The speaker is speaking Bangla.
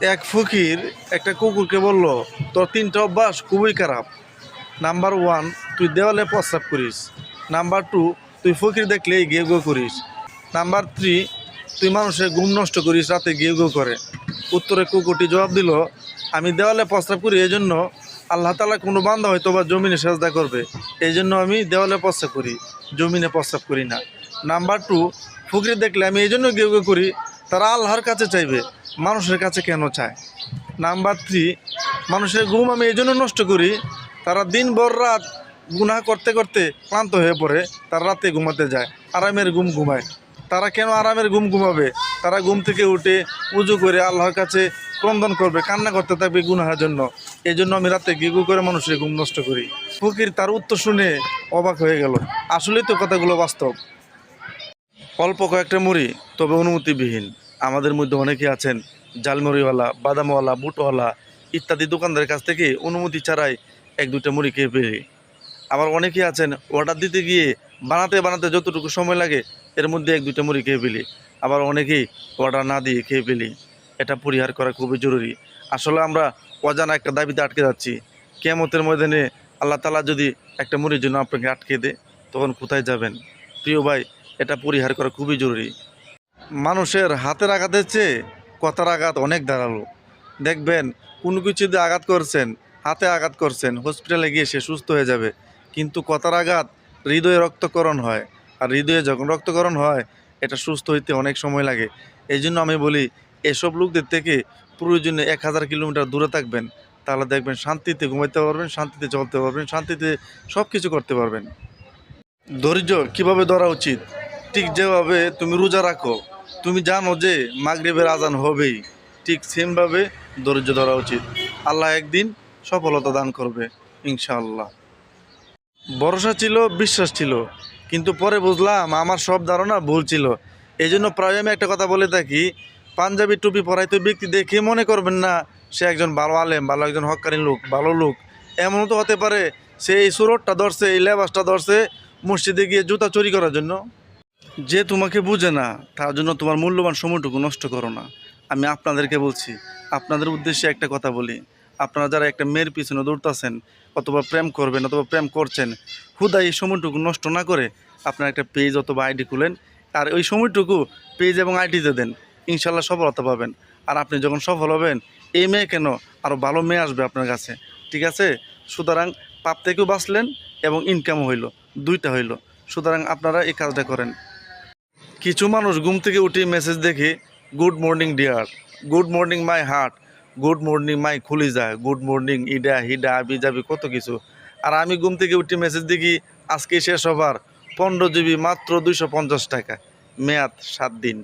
এক ফকির একটা কুকুরকে বলল, তোর তিনটা অভ্যাস খুবই খারাপ। নাম্বার ওয়ান, তুই দেওয়ালে প্রস্রাব করিস। নাম্বার টু, তুই ফকির দেখলেই গেউ গেউ করিস। নাম্বার থ্রি, তুই মানুষের ঘুম নষ্ট করিস, রাতে গেউ গেউ করে। উত্তরে কুকুরটি জবাব দিল, আমি দেওয়ালে প্রস্রাব করি, এই জন্য আল্লাহ তাআলা কোনো বান্দা হয়তো বা জমিনে সেজদা করবে, এই জন্য আমি দেওয়ালে প্রস্রাব করি, জমিনে প্রস্রাব করি না। নাম্বার টু, ফকির দেখলে আমি এই জন্য গেউ গেউ করি, তারা আল্লাহর কাছে চাইবে, মানুষের কাছে কেন চায়। নাম্বার থ্রি, মানুষের ঘুম আমি এই জন্য নষ্ট করি, তারা দিনভর রাত গুনাহ করতে করতে ক্লান্ত হয়ে পড়ে, তারা রাতে ঘুমাতে যায়, আরামের ঘুম ঘুমায়। তারা কেন আরামের ঘুম ঘুমাবে? তারা ঘুম থেকে উঠে উজু করে আল্লাহর কাছে ক্রন্দন করবে, কান্না করতে থাকবে গুনাহের জন্য। এই জন্য আমি রাতে গিগু করে মানুষের ঘুম নষ্ট করি। ফকির তার উত্তর শুনে অবাক হয়ে গেল। আসলেই তো কথাগুলো বাস্তব। অল্প কয়েকটা মুড়ি, তবে অনুমতিবিহীন। আমাদের মধ্যে অনেকে আছেন জালমুড়িওয়ালা, বাদামওয়ালা, বুটওয়ালা ইত্যাদি দোকানদারের কাছ থেকে অনুমতি ছাড়াই এক দুইটা মুড়ি খেয়ে ফেলি। আবার অনেকে আছেন অর্ডার দিতে গিয়ে বানাতে বানাতে যতটুকু সময় লাগে এর মধ্যে এক দুইটা মুড়ি খেয়ে ফেলি। আবার অনেকেই অর্ডার না দিয়ে খেয়ে ফেলি। এটা পরিহার করা খুবই জরুরি। আসলে আমরা অজানা একটা দাবিতে আটকে যাচ্ছি। কিয়ামতের ময়দানে আল্লাহ তাআলা যদি একটা মুড়ির জন্য আপনাকে আটকে দেয়, তখন কোথায় যাবেন? প্রিয় ভাই, এটা পরিহার করা খুবই জরুরি। মানুষের হাতের আঘাতের চেয়ে কথার আঘাত অনেক ধারালো। দেখবেন কোনো কিছু দিয়ে আঘাত করছেন, হাতে আঘাত করছেন, হসপিটালে গিয়ে সে সুস্থ হয়ে যাবে, কিন্তু কথার আঘাত হৃদয়ে রক্তকরণ হয়। আর হৃদয়ে যখন রক্তকরণ হয়, এটা সুস্থ হইতে অনেক সময় লাগে। এই জন্য আমি বলি, এসব লোকদের থেকে প্রয়োজনে 1000 কিলোমিটার দূরে থাকবেন। তাহলে দেখবেন শান্তিতে ঘুমাইতে পারবেন, শান্তিতে চলতে পারবেন, শান্তিতে সব কিছু করতে পারবেন। ধৈর্য কিভাবে ধরা উচিত? ঠিক যেভাবে তুমি রোজা রাখো, তুমি জানো যে মাগরিবের আজান হবেই, ঠিক সেমভাবে ধৈর্য ধরা উচিত। আল্লাহ একদিন সফলতা দান করবে, ইনশাআল্লাহ। ভরসা ছিল, বিশ্বাস ছিল, কিন্তু পরে বুঝলাম আমার সব ধারণা ভুল ছিল। এই জন্য প্রায় আমি একটা কথা বলে থাকি, পাঞ্জাবি টুপি পরাইতে ব্যক্তি দেখে মনে করবেন না সে একজন ভালো আলেম, ভালো একজন হক্কানি লোক, ভালো লোক। এমনও তো হতে পারে সে এই সুরটটা ধরছে, এই লেবাসটা ধরছে মসজিদে গিয়ে জুতা চুরি করার জন্য। যে তোমাকে বুঝে না তার জন্য তোমার মূল্যবান সময়টুকু নষ্ট করো না। আমি আপনাদেরকে বলছি, আপনাদের উদ্দেশ্যে একটা কথা বলি, আপনারা যারা একটা মেয়ের পিছনে দৌড়তাছেন, অথবা প্রেম করবেন অথবা প্রেম করছেন, হুদাই এই সময়টুকু নষ্ট না করে আপনার একটা পেজ অথবা আইডি খুলেন, আর ওই সময়টুকু পেজ এবং আইডিতে দেন, ইনশাল্লাহ সফলতা পাবেন। আর আপনি যখন সফল হবেন, এই মেয়ে কেন, আরও ভালো মেয়ে আসবে আপনার কাছে, ঠিক আছে? সুতরাং পাপ থেকেও বাঁচলেন এবং ইনকামও হইল, দুইটা হইল। সুতরাং আপনারা এই কাজটা করেন। কিছু মানুষ ঘুম থেকে উঠে মেসেজ দেখে, good morning dear, good morning my heart, good morning my খুলিজা, গুড মর্নিং ইডা হিডা আবি যাবি কত কিছু। আর আমি ঘুম থেকে উঠে মেসেজ দেখি, আজকে শেষ হবার 15 জিবি মাত্র 250 টাকা, মেয়াদ 7 দিন।